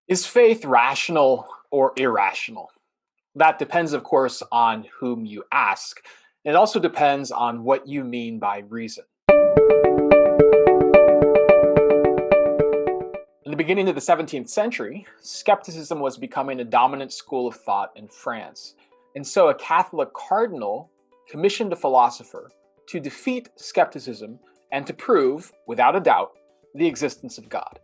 Is faith rational or irrational? That depends, of course, on whom you ask. It also depends on what you mean by reason. In the beginning of the 17th century, skepticism was becoming a dominant school of thought in France. And so a Catholic cardinal commissioned a philosopher to defeat skepticism and to prove, without a doubt, the existence of God.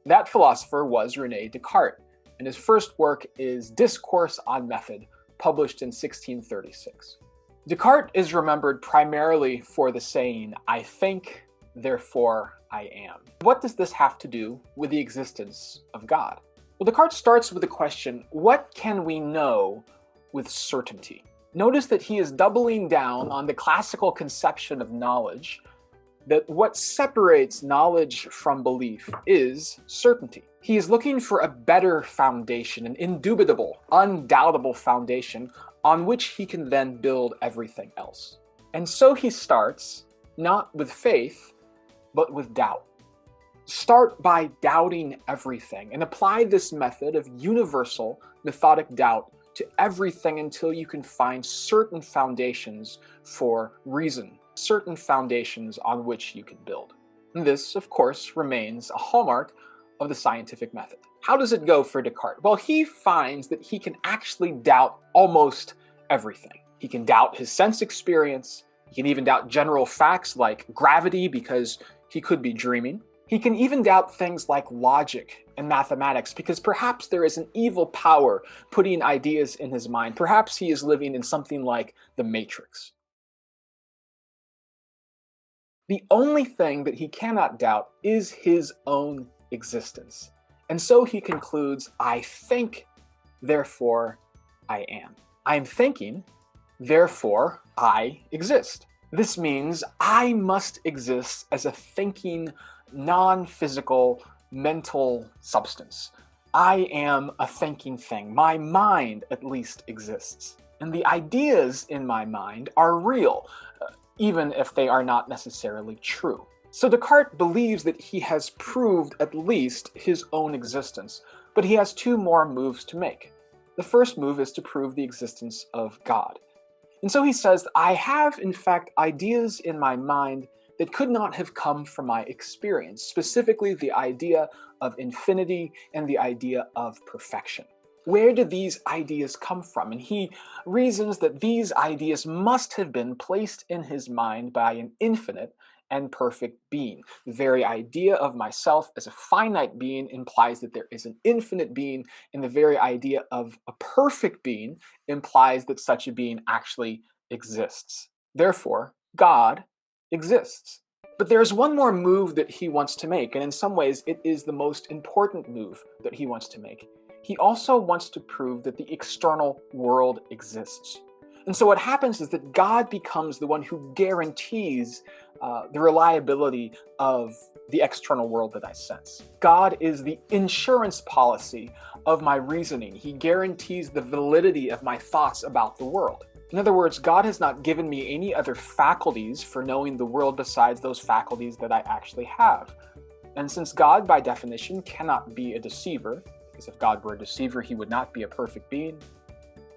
That philosopher was Rene Descartes, and his first work is Discourse on Method, published in 1636. Descartes is remembered primarily for the saying, "I think, therefore I am." What does this have to do with the existence of God? Well, Descartes starts with the question, what can we know with certainty? Notice that he is doubling down on the classical conception of knowledge, that what separates knowledge from belief is certainty. He is looking for a better foundation, an indubitable, undoubtable foundation on which he can then build everything else. And so he starts not with faith, but with doubt. Start by doubting everything and apply this method of universal methodic doubt to everything until you can find certain foundations for reason, certain foundations on which you can build. And this, of course, remains a hallmark of the scientific method. How does it go for Descartes? Well, he finds that he can actually doubt almost everything. He can doubt his sense experience. He can even doubt general facts like gravity because he could be dreaming. He can even doubt things like logic and mathematics because perhaps there is an evil power putting ideas in his mind. Perhaps he is living in something like the Matrix. The only thing that he cannot doubt is his own existence. And so he concludes, I think, therefore I am. I'm thinking, therefore I exist. This means I must exist as a thinking, non-physical, mental substance. I am a thinking thing. My mind, at least, exists. And the ideas in my mind are real, even if they are not necessarily true. So Descartes believes that he has proved at least his own existence, but he has two more moves to make. The first move is to prove the existence of God. And so he says, I have, in fact, ideas in my mind that could not have come from my experience, specifically the idea of infinity and the idea of perfection. Where do these ideas come from? And he reasons that these ideas must have been placed in his mind by an infinite and perfect being. The very idea of myself as a finite being implies that there is an infinite being, and the very idea of a perfect being implies that such a being actually exists. Therefore, God exists. But there's one more move that he wants to make, and in some ways it is the most important move that he wants to make. He also wants to prove that the external world exists. And so what happens is that God becomes the one who guarantees the reliability of the external world that I sense. God is the insurance policy of my reasoning. He guarantees the validity of my thoughts about the world. In other words, God has not given me any other faculties for knowing the world besides those faculties that I actually have. And since God, by definition, cannot be a deceiver, because if God were a deceiver, he would not be a perfect being,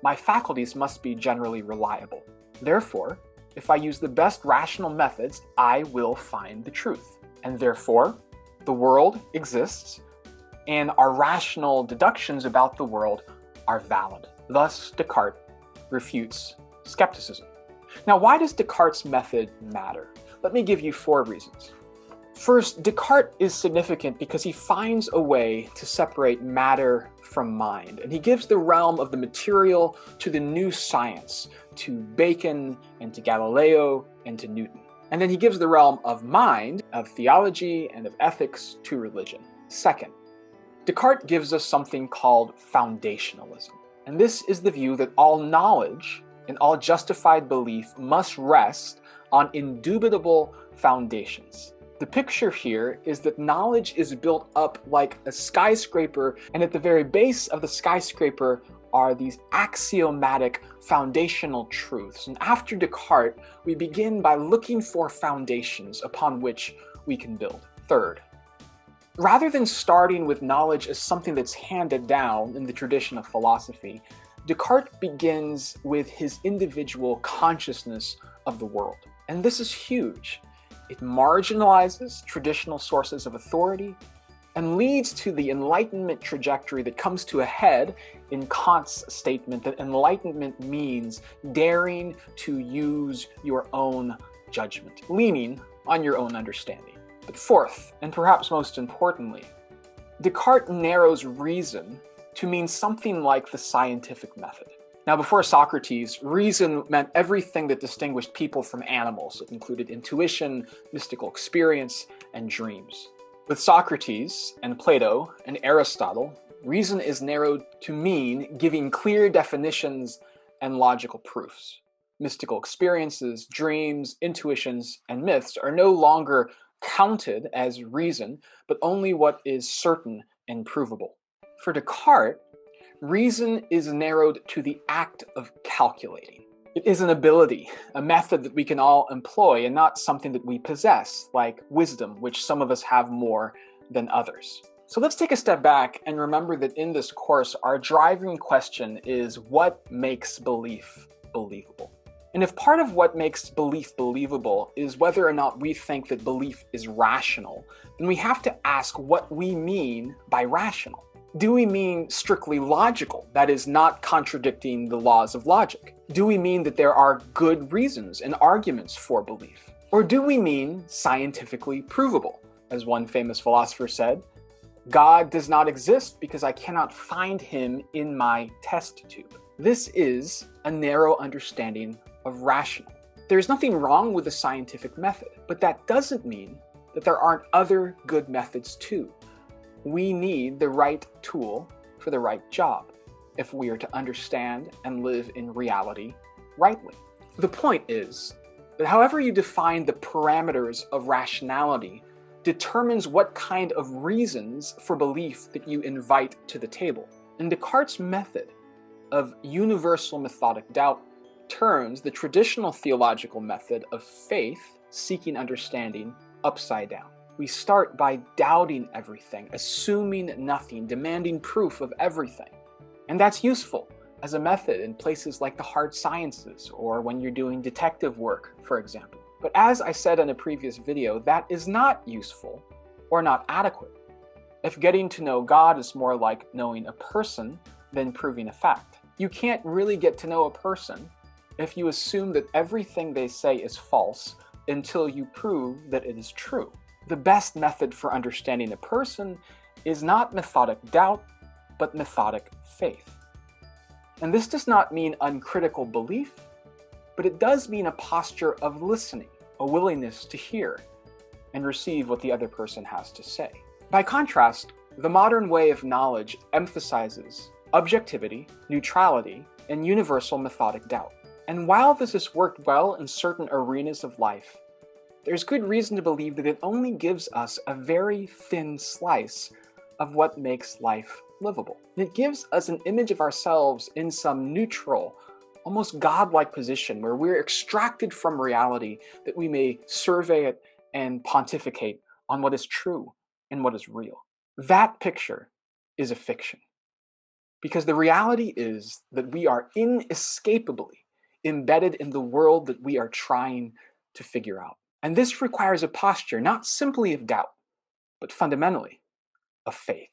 my faculties must be generally reliable. Therefore, if I use the best rational methods, I will find the truth. And therefore, the world exists, and our rational deductions about the world are valid. Thus, Descartes refutes skepticism. Now, why does Descartes' method matter? Let me give you 4 reasons. First, Descartes is significant because he finds a way to separate matter from mind, and he gives the realm of the material to the new science, to Bacon and to Galileo and to Newton. And then he gives the realm of mind, of theology and of ethics to religion. Second, Descartes gives us something called foundationalism. And this is the view that all knowledge and all justified belief must rest on indubitable foundations. The picture here is that knowledge is built up like a skyscraper, and at the very base of the skyscraper are these axiomatic foundational truths. And after Descartes, we begin by looking for foundations upon which we can build. Third, Rather than starting with knowledge as something that's handed down in the tradition of philosophy, Descartes begins with his individual consciousness of the world. And this is huge. It marginalizes traditional sources of authority and leads to the Enlightenment trajectory that comes to a head in Kant's statement that enlightenment means daring to use your own judgment, leaning on your own understanding. But fourth, and perhaps most importantly, Descartes narrows reason to mean something like the scientific method. Now, before Socrates, reason meant everything that distinguished people from animals. It included intuition, mystical experience, and dreams. With Socrates and Plato and Aristotle, reason is narrowed to mean giving clear definitions and logical proofs. Mystical experiences, dreams, intuitions, and myths are no longer counted as reason, but only what is certain and provable. For Descartes, reason is narrowed to the act of calculating. It is an ability, a method that we can all employ, and not something that we possess, like wisdom, which some of us have more than others. So let's take a step back and remember that in this course, our driving question is what makes belief believable? And if part of what makes belief believable is whether or not we think that belief is rational, then we have to ask what we mean by rational. Do we mean strictly logical, that is, not contradicting the laws of logic? Do we mean that there are good reasons and arguments for belief? Or do we mean scientifically provable? As one famous philosopher said, God does not exist because I cannot find him in my test tube. This is a narrow understanding of rational. There's nothing wrong with the scientific method, but that doesn't mean that there aren't other good methods too. We need the right tool for the right job if we are to understand and live in reality rightly. The point is that however you define the parameters of rationality determines what kind of reasons for belief that you invite to the table. And Descartes' method of universal methodic doubt turns the traditional theological method of faith, seeking understanding, upside down. We start by doubting everything, assuming nothing, demanding proof of everything. And that's useful as a method in places like the hard sciences or when you're doing detective work, for example. But as I said in a previous video, that is not useful or not adequate. If getting to know God is more like knowing a person than proving a fact. You can't really get to know a person if you assume that everything they say is false until you prove that it is true. The best method for understanding a person is not methodic doubt, but methodic faith. And this does not mean uncritical belief, but it does mean a posture of listening, a willingness to hear and receive what the other person has to say. By contrast, the modern way of knowledge emphasizes objectivity, neutrality, and universal methodic doubt. And while this has worked well in certain arenas of life, there's good reason to believe that it only gives us a very thin slice of what makes life livable. It gives us an image of ourselves in some neutral, almost godlike position where we're extracted from reality that we may survey it and pontificate on what is true and what is real. That picture is a fiction. Because the reality is that we are inescapably embedded in the world that we are trying to figure out. And this requires a posture not simply of doubt, but fundamentally of faith.